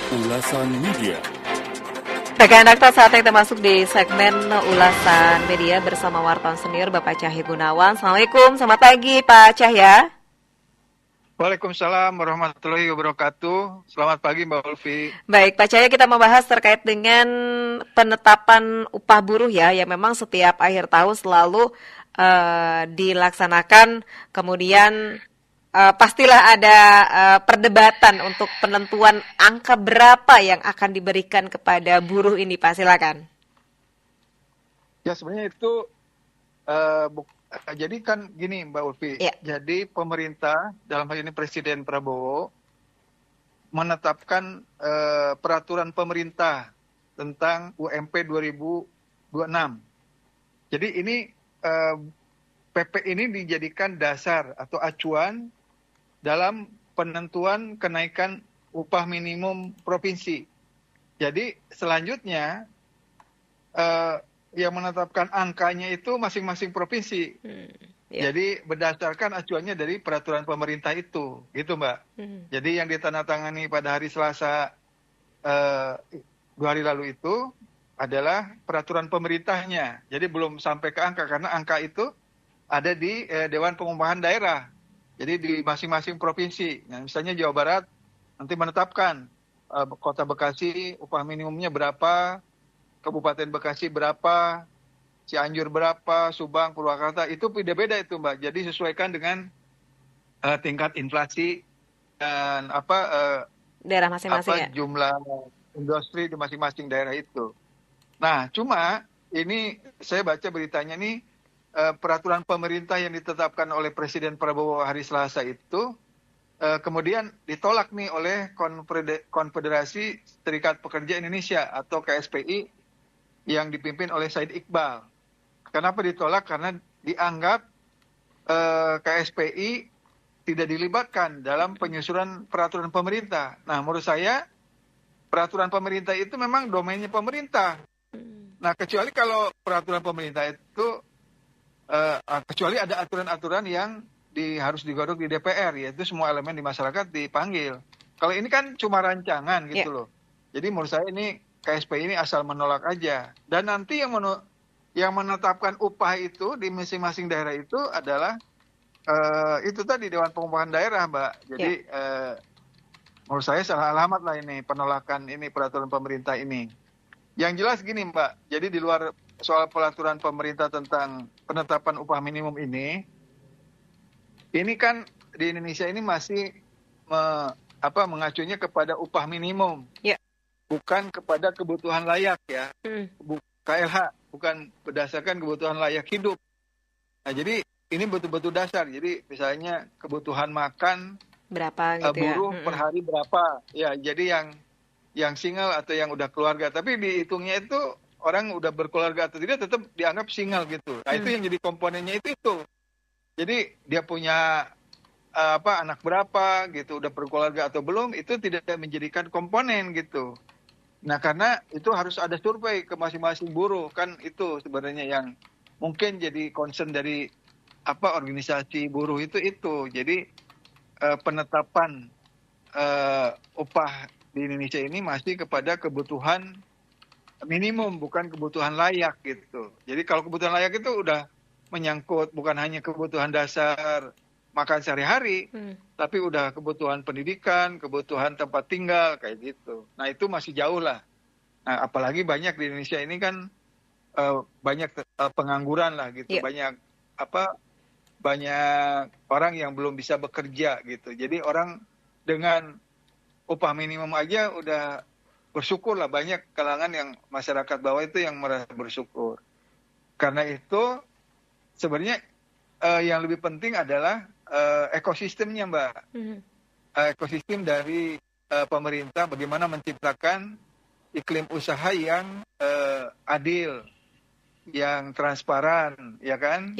Ulasan Media. Rekan Dakta, saatnya kita masuk di segmen ulasan media bersama wartawan senior Bapak Cahya Gunawan. Assalamualaikum, selamat pagi Pak Cahya. Waalaikumsalam warahmatullahi wabarakatuh. Selamat pagi Mbak Ulfi. Baik Pak Cahya, kita membahas terkait dengan penetapan upah buruh ya, yang memang setiap akhir tahun selalu dilaksanakan. Kemudian pastilah ada perdebatan untuk penentuan angka berapa yang akan diberikan kepada buruh ini, Pak. Silakan. Ya sebenarnya itu jadi kan gini Mbak Ulfi. Ya. Jadi pemerintah dalam hal ini Presiden Prabowo menetapkan peraturan pemerintah tentang UMP 2026. Jadi ini PP ini dijadikan dasar atau acuan dalam penentuan kenaikan upah minimum provinsi. Jadi selanjutnya yang menetapkan angkanya itu masing-masing provinsi. Ya. Jadi berdasarkan acuannya dari peraturan pemerintah itu, gitu Mbak. Jadi yang ditandatangani pada hari Selasa 2 hari lalu itu adalah peraturan pemerintahnya. Jadi belum sampai ke angka karena angka itu ada di Dewan Pengupahan Daerah. Jadi di masing-masing provinsi. Nah, misalnya Jawa Barat nanti menetapkan Kota Bekasi upah minimumnya berapa, Kabupaten Bekasi berapa, Cianjur berapa, Subang, Purwakarta, itu beda-beda itu Mbak. Jadi sesuaikan dengan tingkat inflasi dan Daerah masing-masing ya. jumlah industri di masing-masing daerah itu. Nah, cuma ini saya baca beritanya nih, peraturan pemerintah yang ditetapkan oleh Presiden Prabowo hari Selasa itu kemudian ditolak nih oleh Konfederasi Serikat Pekerja Indonesia atau KSPI yang dipimpin oleh Said Iqbal. Kenapa ditolak? Karena dianggap KSPI tidak dilibatkan dalam penyusunan peraturan pemerintah. Nah, menurut saya peraturan pemerintah itu memang domainnya pemerintah. Nah, kecuali kalau peraturan pemerintah itu kecuali ada aturan-aturan yang harus digodok di DPR, yaitu semua elemen di masyarakat dipanggil. Kalau ini kan cuma rancangan gitu loh. Jadi menurut saya ini KSPI ini asal menolak aja. Dan nanti yang menetapkan upah itu di masing-masing daerah itu adalah itu tadi Dewan Pengupahan Daerah, Mbak. Jadi menurut saya salah alamat lah ini penolakan ini peraturan pemerintah ini. Yang jelas gini Mbak, jadi di luar soal peraturan pemerintah tentang penetapan upah minimum ini kan di Indonesia ini masih mengacunya kepada upah minimum, bukan kepada kebutuhan layak ya, KLH, bukan berdasarkan kebutuhan layak hidup. Nah jadi ini betul-betul dasar, jadi misalnya kebutuhan makan berapa gitu buruh per hari berapa, ya jadi yang single atau yang udah keluarga, tapi dihitungnya itu orang udah berkeluarga atau tidak tetap dianggap single gitu. Nah itu yang jadi komponennya itu. Jadi dia punya anak berapa gitu, udah berkeluarga atau belum, itu tidak menjadikan komponen gitu. Nah karena itu harus ada survei ke masing-masing buruh, kan itu sebenarnya yang mungkin jadi concern dari organisasi buruh itu. Jadi penetapan upah di Indonesia ini masih kepada kebutuhan minimum, bukan kebutuhan layak gitu. Jadi kalau kebutuhan layak itu udah menyangkut bukan hanya kebutuhan dasar makan sehari-hari, tapi udah kebutuhan pendidikan, kebutuhan tempat tinggal kayak gitu. Nah itu masih jauh lah. Nah apalagi banyak di Indonesia ini kan banyak pengangguran lah gitu, banyak orang yang belum bisa bekerja gitu. Jadi orang dengan upah minimum aja udah bersyukur lah, banyak kalangan yang masyarakat bawah itu yang merasa bersyukur. Karena itu sebenarnya yang lebih penting adalah ekosistemnya Mbak. Ekosistem dari pemerintah bagaimana menciptakan iklim usaha yang adil, yang transparan, ya kan?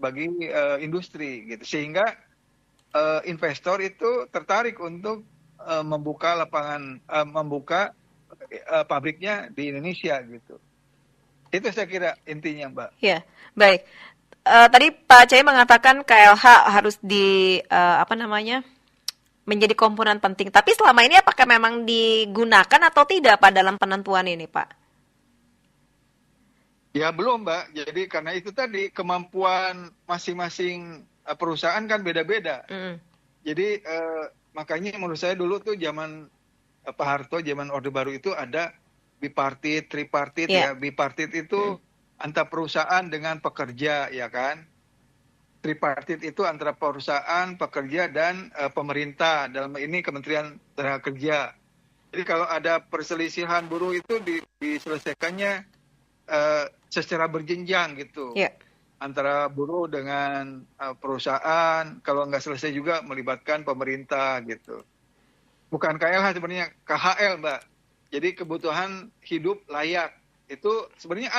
Bagi industri gitu. Sehingga investor itu tertarik untuk membuka pabriknya di Indonesia gitu. Itu saya kira intinya, Mbak. Ya, baik. Tadi Pak Cahya mengatakan KLH harus menjadi komponen penting. Tapi selama ini apakah memang digunakan atau tidak Pak dalam penentuan ini Pak? Ya belum, Mbak. Jadi karena itu tadi kemampuan masing-masing perusahaan kan beda-beda. Mm. Jadi makanya menurut saya dulu tuh zaman Pak Harto, zaman Orde Baru itu ada bipartit, tripartit Yeah. ya. Bipartit itu antara perusahaan dengan pekerja, ya kan? Tripartit itu antara perusahaan, pekerja, dan pemerintah. Dalam ini Kementerian Tenaga Kerja. Jadi kalau ada perselisihan buruh itu diselesaikannya secara berjenjang gitu. Yeah. Antara buruh dengan perusahaan, kalau nggak selesai juga melibatkan pemerintah gitu. Bukan KLH sebenarnya, KHL Mbak. Jadi kebutuhan hidup layak. Itu sebenarnya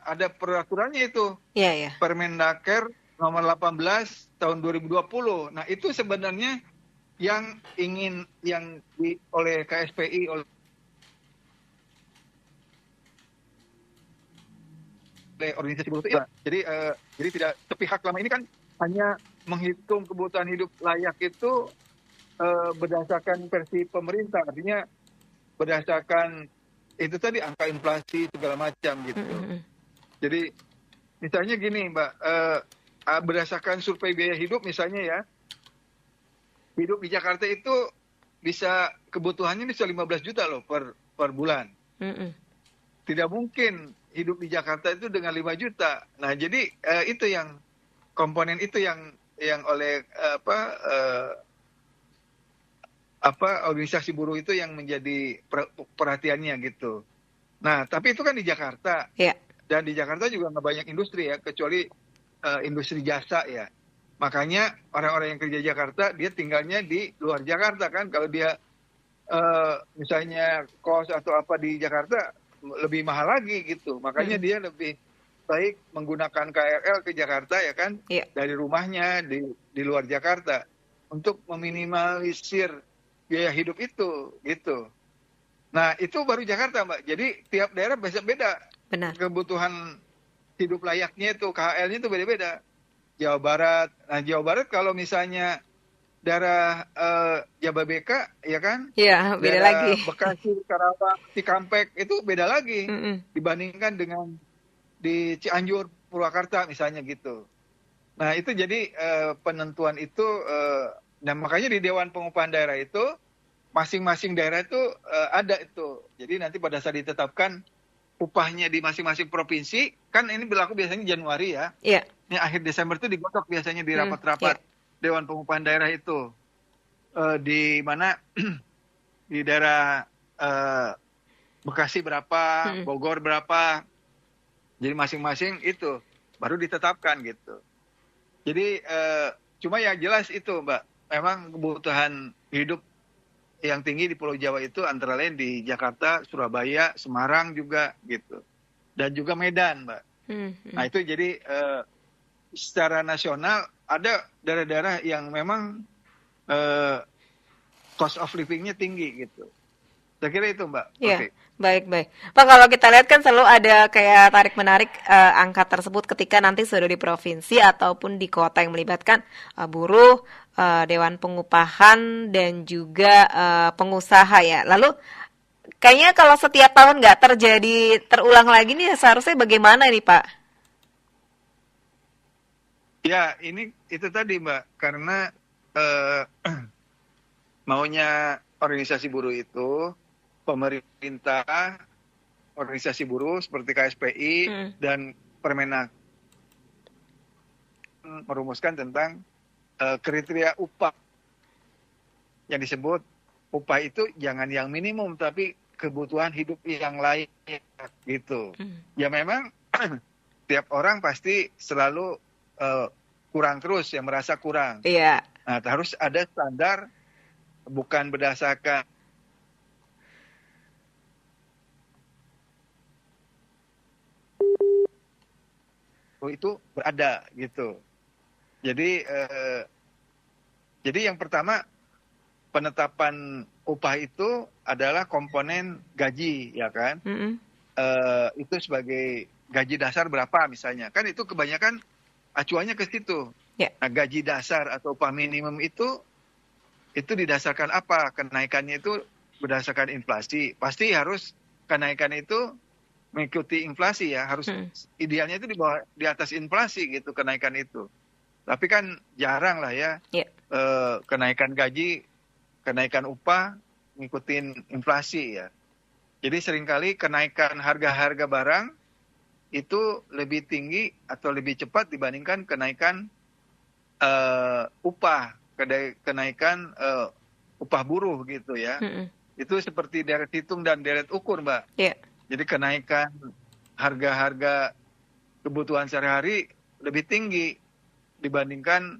ada peraturannya itu. Iya, iya. Permendaker nomor 18 tahun 2020. Nah itu sebenarnya yang oleh KSPI, oleh organisasi buruh itu. Jadi tidak sepihak. Selama ini kan hanya menghitung kebutuhan hidup layak itu berdasarkan versi pemerintah, artinya berdasarkan itu tadi angka inflasi segala macam gitu. Jadi misalnya gini Mbak, berdasarkan survei biaya hidup misalnya ya, hidup di Jakarta itu bisa kebutuhannya bisa 15 juta loh per bulan. Tidak mungkin hidup di Jakarta itu dengan 5 juta. Nah jadi itu yang komponen itu yang oleh organisasi buruh itu yang menjadi perhatiannya gitu. Nah, tapi itu kan di Jakarta. Yeah. Dan di Jakarta juga nggak banyak industri ya, kecuali industri jasa ya. Makanya orang-orang yang kerja di Jakarta, dia tinggalnya di luar Jakarta kan. Kalau dia misalnya kos atau apa di Jakarta, lebih mahal lagi gitu. Makanya dia lebih baik menggunakan KRL ke Jakarta ya kan. Yeah. Dari rumahnya di luar Jakarta. Untuk meminimalisir biaya hidup itu gitu. Nah itu baru Jakarta Mbak. Jadi tiap daerah beda-beda. Benar. Kebutuhan hidup layaknya itu KHL-nya itu beda-beda. Jawa Barat. Nah Jawa Barat kalau misalnya daerah Jababeka ya kan? Iya, beda daerah lagi. Bekasi, Karawang, Cikampek itu beda lagi dibandingkan dengan di Cianjur, Purwakarta misalnya gitu. Nah itu jadi penentuan itu. Nah makanya di Dewan Pengupahan Daerah itu masing-masing daerah itu ada itu. Jadi nanti pada saat ditetapkan upahnya di masing-masing provinsi, kan ini berlaku biasanya Januari ya. Iya. Ini akhir Desember itu digodok biasanya di rapat-rapat Dewan Pengupahan Daerah itu. Di mana di daerah Bekasi berapa, Bogor berapa. Jadi masing-masing itu baru ditetapkan gitu. Jadi cuma yang jelas itu Mbak. Memang kebutuhan hidup yang tinggi di Pulau Jawa itu antara lain di Jakarta, Surabaya, Semarang juga gitu. Dan juga Medan, Mbak. Nah itu jadi secara nasional ada daerah-daerah yang memang cost of living-nya tinggi gitu. Saya kira itu Mbak. Iya, Okay. baik. Pak, kalau kita lihat kan selalu ada kayak tarik-menarik angka tersebut ketika nanti sudah di provinsi ataupun di kota yang melibatkan buruh, Dewan Pengupahan, dan juga pengusaha ya. Lalu kayaknya kalau setiap tahun nggak terulang lagi nih, seharusnya bagaimana ini Pak? Ya, itu tadi Mbak, karena maunya organisasi buruh itu, pemerintah, organisasi buruh seperti KSPI dan Permenak merumuskan tentang kriteria upah yang disebut upah itu jangan yang minimum tapi kebutuhan hidup yang layak gitu. Ya memang tiap orang pasti selalu kurang terus, yang merasa kurang. Iya. Nah, harus ada standar bukan berdasarkan itu berada gitu. Jadi yang pertama penetapan upah itu adalah komponen gaji ya kan. Itu sebagai gaji dasar berapa misalnya. Kan itu kebanyakan acuannya ke situ. Yeah. Nah, gaji dasar atau upah minimum itu itu didasarkan apa? Kenaikannya itu berdasarkan inflasi. Pasti harus kenaikan itu mengikuti inflasi ya. Harus idealnya itu di atas inflasi gitu kenaikan itu. Tapi kan jarang lah ya Ya. kenaikan gaji, kenaikan upah ngikutin inflasi ya. Jadi seringkali kenaikan harga-harga barang itu lebih tinggi atau lebih cepat dibandingkan kenaikan upah, kenaikan upah buruh gitu ya. Itu seperti deret hitung dan deret ukur, Mbak. Yeah. Jadi kenaikan harga-harga kebutuhan sehari-hari lebih tinggi dibandingkan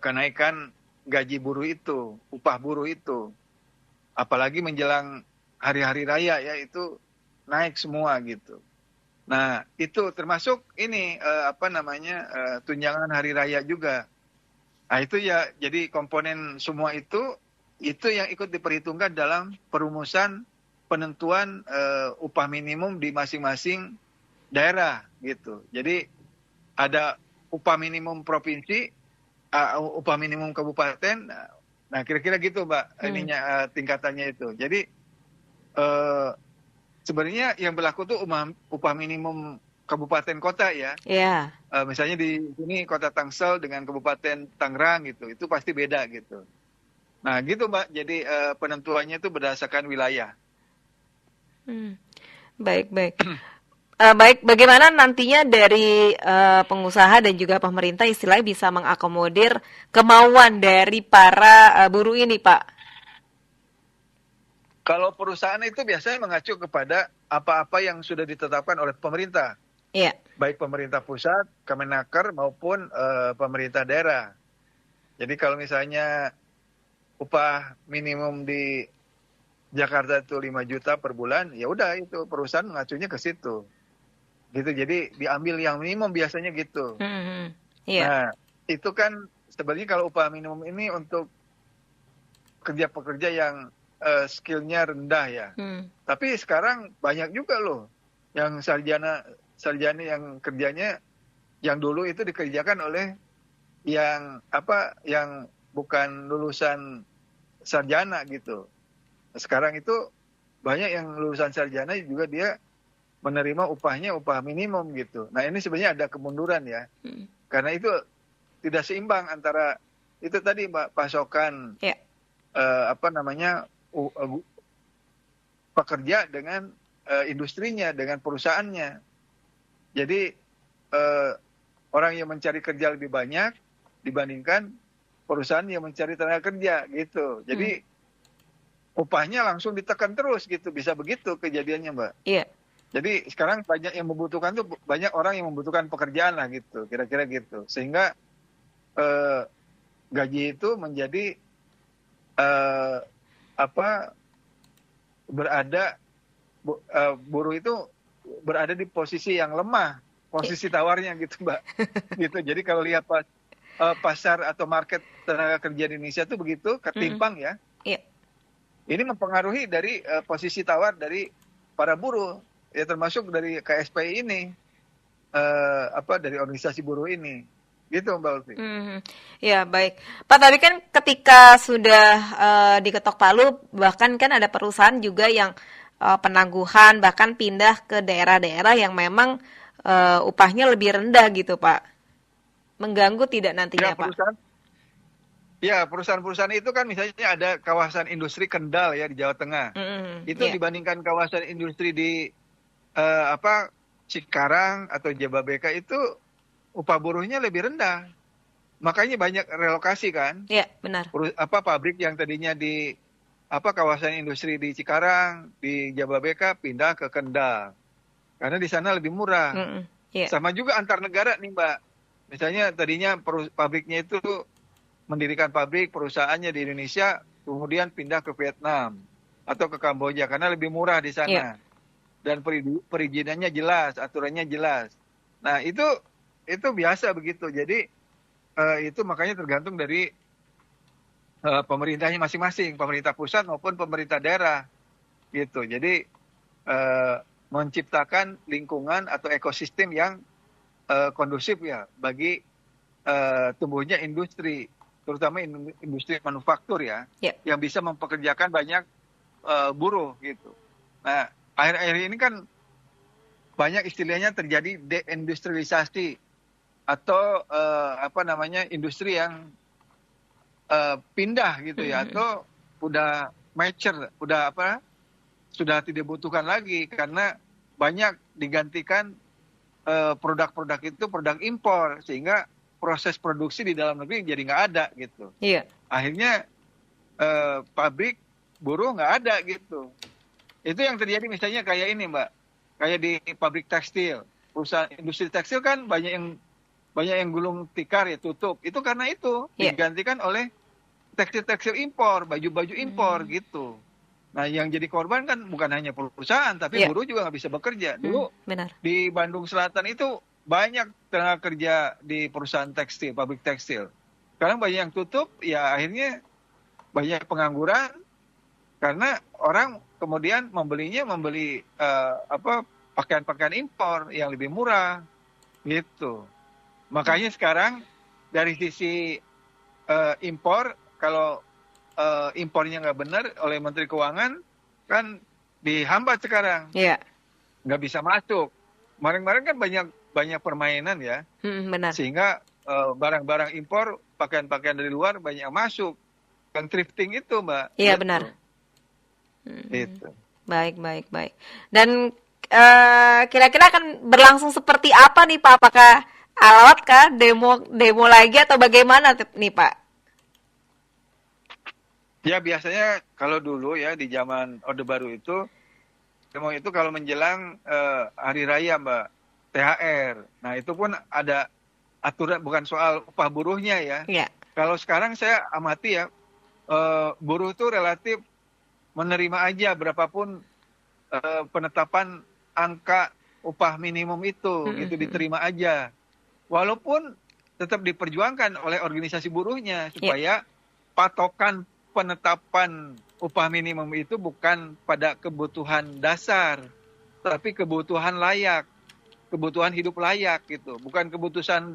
kenaikan gaji buruh itu, upah buruh itu. Apalagi menjelang hari-hari raya ya, itu naik semua gitu. Nah, itu termasuk ini tunjangan hari raya juga. Nah, itu ya jadi komponen semua itu yang ikut diperhitungkan dalam perumusan penentuan upah minimum di masing-masing daerah gitu. Jadi ada upah minimum provinsi, upah minimum kabupaten. Nah, kira-kira gitu, Mbak, tingkatannya itu. Jadi sebenarnya yang berlaku tuh upah minimum kabupaten kota ya. Iya. Misalnya di sini Kota Tangsel dengan Kabupaten Tangerang gitu, itu pasti beda gitu. Nah gitu, Mbak, jadi penentuannya itu berdasarkan wilayah. Baik. Baik, bagaimana nantinya dari pengusaha dan juga pemerintah istilahnya bisa mengakomodir kemauan dari para buruh ini, Pak? Kalau perusahaan itu biasanya mengacu kepada apa-apa yang sudah ditetapkan oleh pemerintah. Iya. Baik pemerintah pusat, Kemenaker maupun pemerintah daerah. Jadi kalau misalnya upah minimum di Jakarta itu 5 juta per bulan, ya udah itu perusahaan mengacunya ke situ. Gitu. Jadi diambil yang minimum biasanya gitu. Iya. Nah, itu kan sebenarnya kalau upah minimum ini untuk pekerja-pekerja yang skillnya rendah ya. Tapi sekarang banyak juga loh yang sarjana yang kerjanya yang dulu itu dikerjakan oleh yang bukan lulusan sarjana gitu. Sekarang itu banyak yang lulusan sarjana juga dia menerima upahnya upah minimum gitu. Nah, ini sebenarnya ada kemunduran ya. Karena itu tidak seimbang antara itu tadi, Mbak, pasokan pekerja dengan industrinya, dengan perusahaannya. Jadi orang yang mencari kerja lebih banyak dibandingkan perusahaan yang mencari tenaga kerja gitu. Jadi upahnya langsung ditekan terus gitu, bisa begitu kejadiannya, Mbak. Iya. Jadi sekarang banyak yang membutuhkan tuh, banyak orang yang membutuhkan pekerjaan lah gitu, kira-kira gitu. Sehingga gaji itu menjadi buruh itu berada di posisi yang lemah, posisi tawarnya gitu, Mbak. Gitu. Jadi kalau lihat pasar atau market tenaga kerja di Indonesia itu begitu ketimpang ya. Iya. Ini mempengaruhi dari posisi tawar dari para buruh, ya termasuk dari KSPI ini, dari organisasi buruh ini. Gitu, Mbak Ulfi. Ya, baik. Pak, tadi kan ketika sudah diketok palu, bahkan kan ada perusahaan juga yang penangguhan, bahkan pindah ke daerah-daerah yang memang upahnya lebih rendah gitu, Pak. Mengganggu tidak nantinya, Pak? Ya, perusahaan-perusahaan itu kan misalnya ada kawasan industri Kendal ya di Jawa Tengah. Itu dibandingkan kawasan industri di Cikarang atau Jababeka itu upah buruhnya lebih rendah. Makanya banyak relokasi kan? Iya, benar. Pabrik yang tadinya di kawasan industri di Cikarang, di Jababeka pindah ke Kendal. Karena di sana lebih murah. Sama juga antar negara nih, Mbak. Misalnya tadinya pabriknya itu mendirikan pabrik perusahaannya di Indonesia, kemudian pindah ke Vietnam atau ke Kamboja karena lebih murah di sana. Dan perizinannya jelas, aturannya jelas. Nah, itu biasa begitu. Jadi itu makanya tergantung dari pemerintahnya masing-masing, pemerintah pusat maupun pemerintah daerah gitu. Jadi menciptakan lingkungan atau ekosistem yang kondusif ya bagi tumbuhnya industri. terutama industri manufaktur ya, Ya. yang bisa mempekerjakan banyak buruh gitu. Nah, akhir-akhir ini kan banyak istilahnya terjadi deindustrialisasi atau industri yang pindah gitu ya, atau udah mature, sudah tidak dibutuhkan lagi karena banyak digantikan produk-produk itu produk impor, sehingga proses produksi di dalam negeri jadi nggak ada gitu. Iya. Akhirnya pabrik buruh nggak ada gitu. Itu yang terjadi misalnya kayak ini Mbak, kayak di pabrik tekstil, perusahaan industri tekstil kan banyak yang gulung tikar ya tutup. Itu karena itu digantikan oleh tekstil-tekstil impor, baju-baju impor gitu. Nah, yang jadi korban kan bukan hanya perusahaan, tapi buruh juga nggak bisa bekerja. Dulu di Bandung Selatan itu banyak tenaga kerja di perusahaan tekstil, pabrik tekstil. Sekarang banyak yang tutup, ya akhirnya banyak pengangguran karena orang kemudian membeli pakaian-pakaian impor yang lebih murah gitu. Makanya sekarang dari sisi impor, kalau impornya nggak benar oleh Menteri Keuangan kan dihambat sekarang, nggak bisa masuk. Kemarin kan banyak permainan ya, benar. Sehingga barang-barang impor, pakaian-pakaian dari luar banyak yang masuk. Kan thrifting itu Mbak. Iya benar. Itu. Baik. Dan kira-kira akan berlangsung seperti apa nih Pak? Apakah alot kah, demo lagi atau bagaimana nih Pak? Ya biasanya kalau dulu ya di zaman Orde Baru itu, demo itu kalau menjelang hari raya Mbak, THR. Nah itu pun ada aturan, bukan soal upah buruhnya ya. Kalau sekarang saya amati ya, buruh itu relatif menerima aja berapapun penetapan angka upah minimum itu, gitu diterima aja. Walaupun tetap diperjuangkan oleh organisasi buruhnya supaya patokan penetapan upah minimum itu bukan pada kebutuhan dasar, tapi kebutuhan layak, kebutuhan hidup layak gitu. Bukan kebutuhan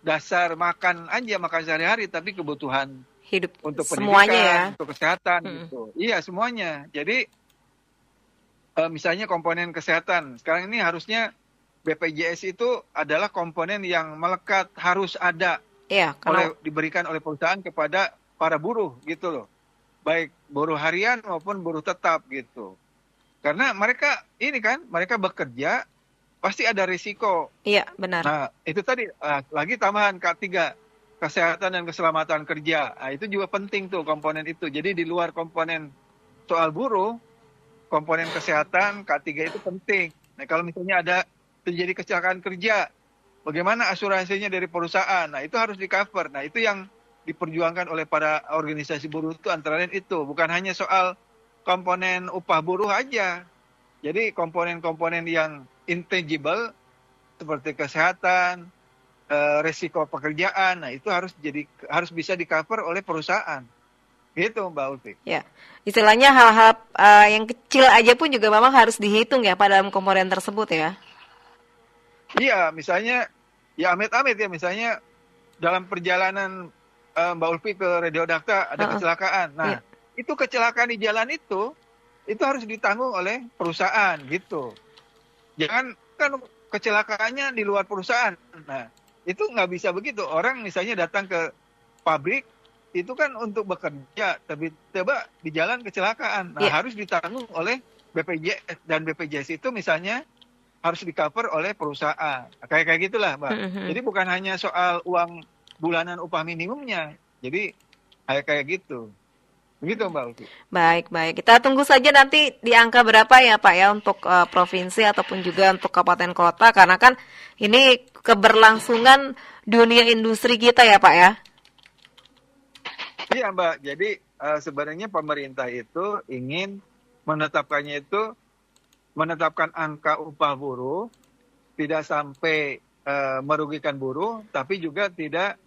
dasar makan aja, makan sehari-hari, tapi kebutuhan hidup untuk semuanya pendidikan, ya. untuk kesehatan gitu. Iya semuanya. Jadi misalnya komponen kesehatan, sekarang ini harusnya BPJS itu adalah komponen yang melekat, harus ada, diberikan oleh perusahaan kepada para buruh gitu loh, baik buruh harian maupun buruh tetap gitu. Karena mereka bekerja pasti ada risiko. Iya benar. Nah itu tadi lagi tambahan K3, kesehatan dan keselamatan kerja. Nah, itu juga penting tuh komponen itu. Jadi di luar komponen soal buruh, komponen kesehatan K3 itu penting. Nah kalau misalnya ada terjadi kecelakaan kerja, bagaimana asuransinya dari perusahaan? Nah itu harus di cover. Nah itu yang diperjuangkan oleh para organisasi buruh itu, antara lain itu. Bukan hanya soal komponen upah buruh aja. Jadi komponen-komponen yang intangible seperti kesehatan, resiko pekerjaan, nah itu harus bisa di cover oleh perusahaan. Gitu Mbak Ulfi. Ya, istilahnya hal-hal yang kecil aja pun juga memang harus dihitung ya Pak dalam komponen tersebut ya. Iya, misalnya ya amit-amit ya, misalnya dalam perjalanan Mbak Ulfi ke Radio Dakta ada kecelakaan. Nah, itu kecelakaan di jalan itu harus ditanggung oleh perusahaan gitu. Jangan kan kecelakaannya di luar perusahaan. Nah, itu nggak bisa begitu. Orang misalnya datang ke pabrik itu kan untuk bekerja, tapi tiba di jalan kecelakaan. Nah, harus ditanggung oleh BPJS, dan BPJS itu misalnya harus di-cover oleh perusahaan. Kayak gitulah, Mbak. Jadi bukan hanya soal uang bulanan upah minimumnya. Jadi kayak gitu. Begitu Mbak Ulfi. Baik. Kita tunggu saja nanti di angka berapa ya Pak ya untuk provinsi ataupun juga untuk kabupaten kota, karena kan ini keberlangsungan dunia industri kita ya Pak ya. Iya Mbak. Jadi sebenarnya pemerintah itu ingin menetapkan angka upah buruh tidak sampai merugikan buruh, tapi juga tidak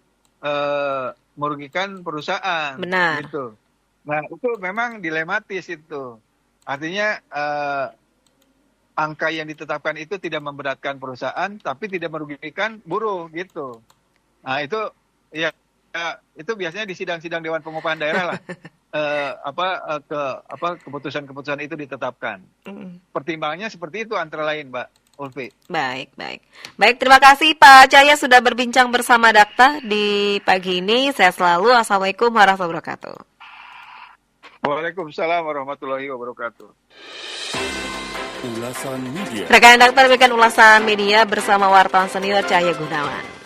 merugikan perusahaan. Benar. Gitu. Nah, itu memang dilematis itu. Artinya angka yang ditetapkan itu tidak memberatkan perusahaan, tapi tidak merugikan buruh gitu. Nah, itu ya itu biasanya di sidang-sidang Dewan Pengupahan Daerah lah keputusan-keputusan itu ditetapkan. Pertimbangannya seperti itu antara lain, Mbak Ulfi. Baik. Terima kasih Pak Cahya sudah berbincang bersama Dakta di pagi ini. Saya selalu. Assalamualaikum warahmatullahi wabarakatuh. Waalaikumsalam warahmatullahi wabarakatuh. Ulasan Media. Rekan Dakta demikian ulasan media bersama wartawan senior Cahya Gunawan.